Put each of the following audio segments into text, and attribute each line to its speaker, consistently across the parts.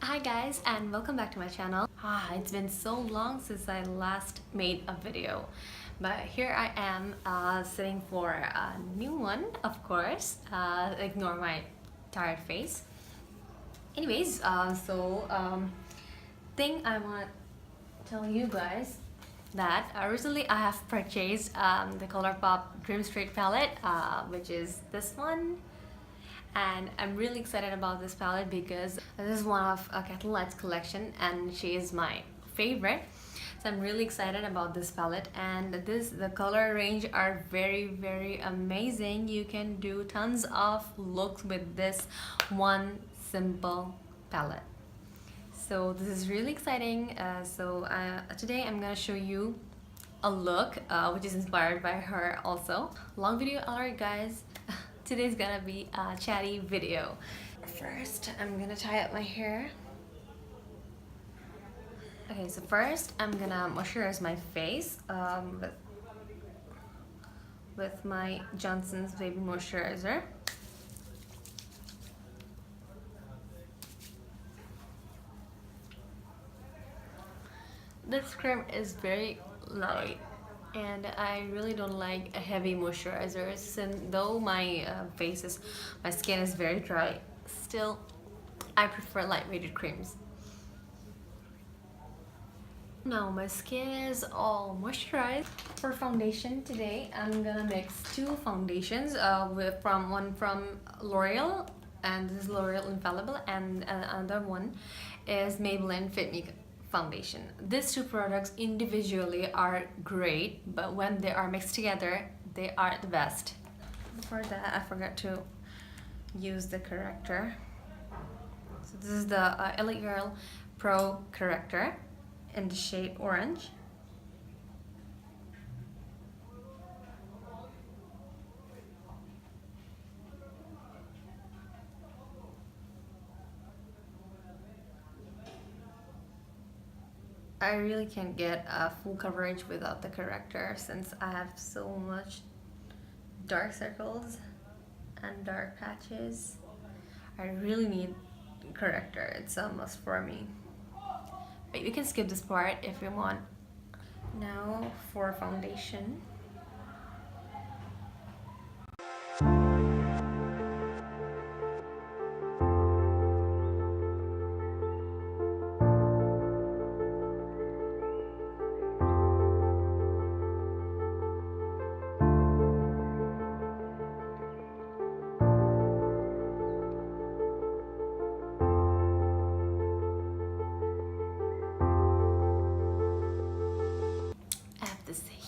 Speaker 1: Hi guys, and welcome back to my channel. It's been so long since I last made a video, but here I am sitting for a new one, of course. Ignore my tired face. Anyways, thing I want to tell you guys that recently I have purchased the Colourpop Dream Straight palette, which is this one. And I'm really excited about this palette because this is one of Kathleen Lights collection and she is my favorite. So I'm really excited about this palette, and the color range are very amazing. You can do tons of looks with this one simple palette. So this is really exciting. Today I'm gonna show you a look which is inspired by her also. Long video alright guys. Today's gonna be a chatty video. First, I'm gonna tie up my hair. Okay, so first I'm gonna moisturize my face with my Johnson's Baby Moisturizer. This cream is very light, and I really don't like a heavy moisturizer, since though my skin is very dry, still I prefer lightweighted creams. Now my skin is all moisturized. For foundation today, I'm gonna mix two foundations, one from L'Oreal, and this is L'Oreal Infallible, and another one is Maybelline Fit Me Foundation. These two products individually are great, but when they are mixed together, they are the best. Before that, I forgot to use the corrector. So this is the Elite Girl Pro Corrector in the shade Orange. I really can't get a full coverage without the corrector, since I have so much dark circles and dark patches. I really need corrector. It's a must for me. But you can skip this part if you want. Now for foundation.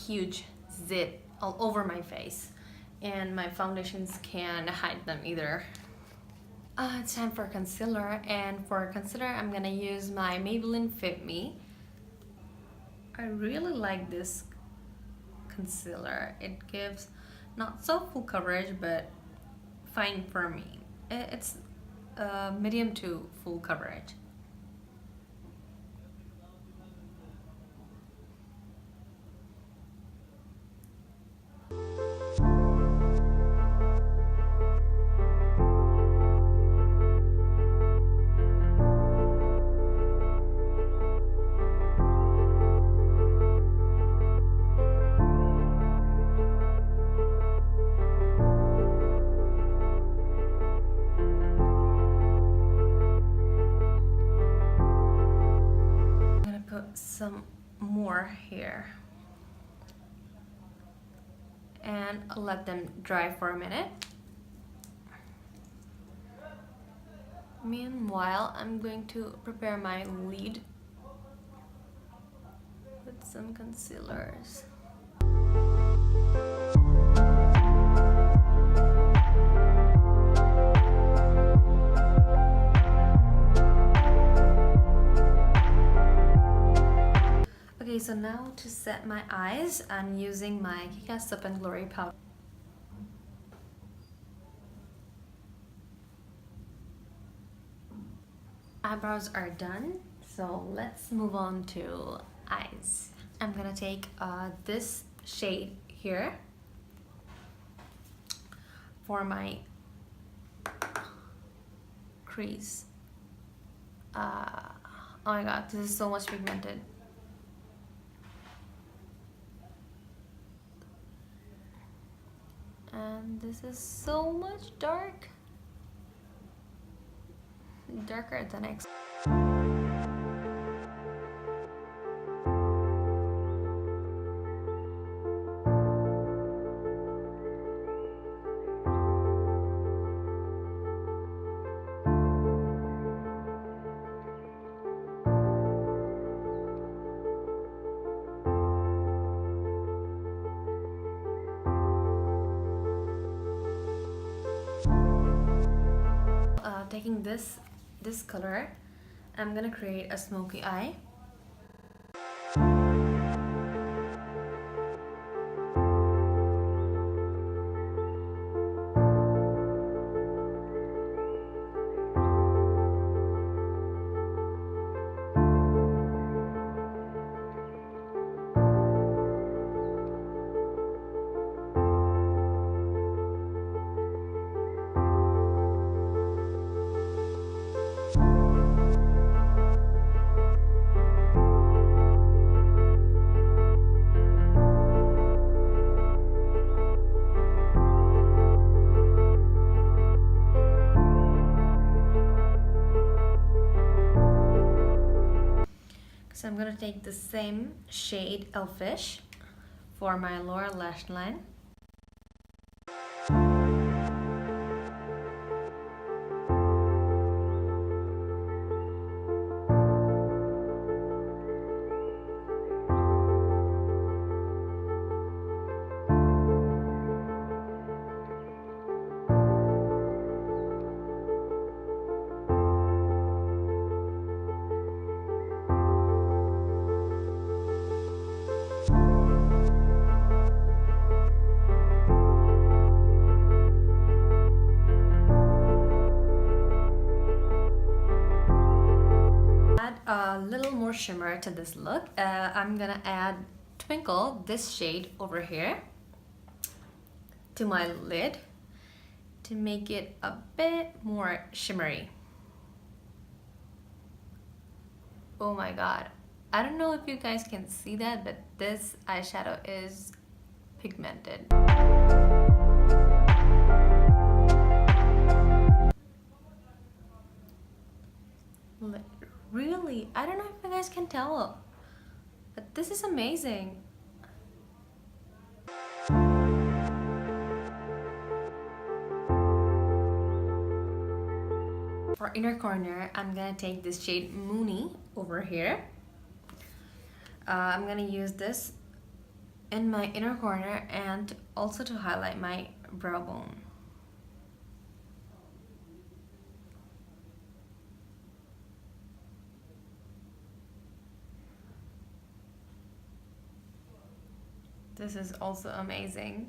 Speaker 1: Huge zit all over my face, and my foundations can't hide them either. It's time for concealer, and for concealer I'm gonna use my Maybelline Fit Me. I really like this concealer. It gives not so full coverage, but fine for me. It's medium to full coverage. Some more here and let them dry for a minute. Meanwhile, I'm going to prepare my lid with some concealers. Okay, so now to set my eyes, I'm using my Kika Soap and Glory powder. Eyebrows are done, so let's move on to eyes. I'm gonna take this shade here for my crease Oh my god, this is so much pigmented. And this is so much darker than X. Taking this color, I'm gonna create a smoky eye. So I'm gonna take the same shade Elfish for my lower lash line. A little more shimmer to this look. I'm gonna add Twinkle, this shade over here, to my lid to make it a bit more shimmery. Oh my god, I don't know if you guys can see that, but this eyeshadow is pigmented. Really, I don't know if you guys can tell, but this is amazing. For inner corner, I'm gonna take this shade Moony over here. I'm gonna use this in my inner corner and also to highlight my brow bone. This is also amazing.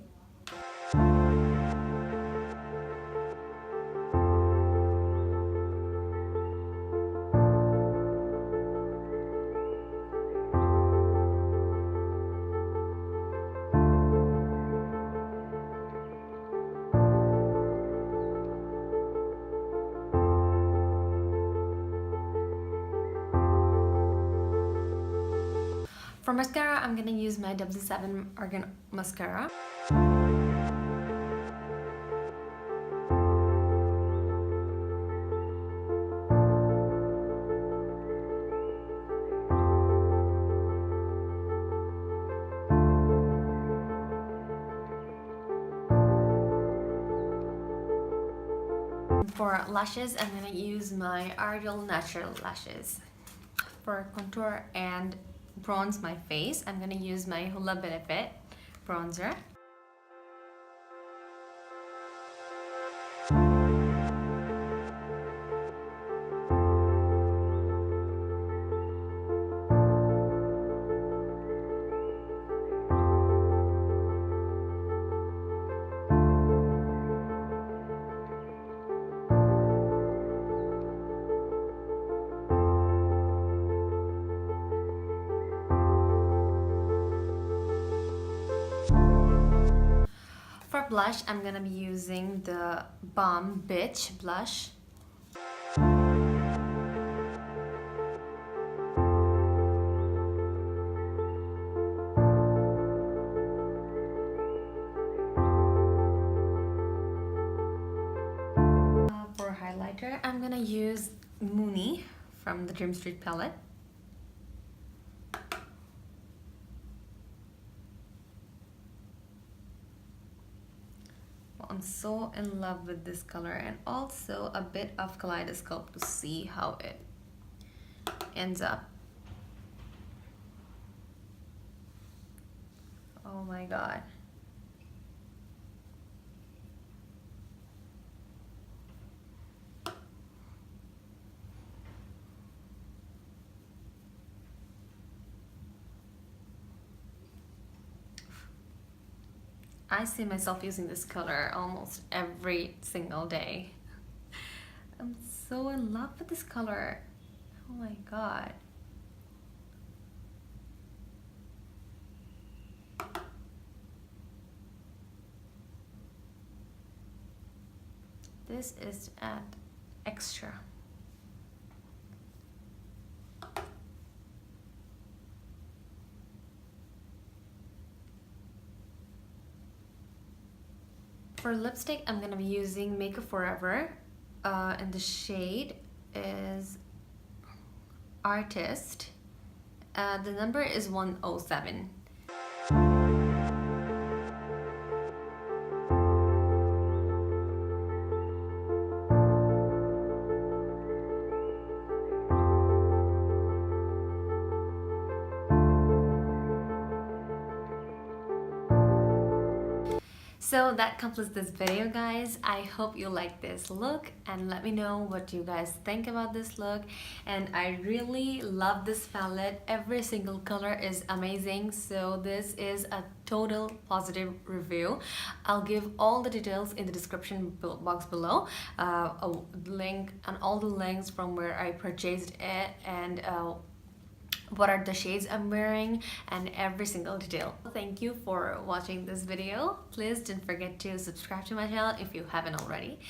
Speaker 1: For mascara, I'm gonna use my W7 Argan Mascara. For lashes, I'm gonna use my Ardell Natural Lashes. For contour and bronze my face, I'm gonna use my Hoola Benefit bronzer. For blush, I'm gonna be using the Balm Bitch blush. I'm gonna use Moony from the Dream Street palette. Well, I'm so in love with this color, and also a bit of kaleidoscope to see how it ends up. Oh my god. I see myself using this color almost every single day. I'm so in love with this color. Oh my god. This is at extra. For lipstick, I'm gonna be using Makeup Forever, and the shade is Artist. The number is 107. So that completes this video, guys. I hope you like this look, and let me know what you guys think about this look. And I really love this palette. Every single color is amazing, so this is a total positive review. I'll give all the details in the description box below, a link and all the links from where I purchased it, and what are the shades I'm wearing, and every single detail. Thank you for watching this video. Please don't forget to subscribe to my channel if you haven't already,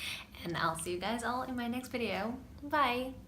Speaker 1: and I'll see you guys all in my next video. Bye!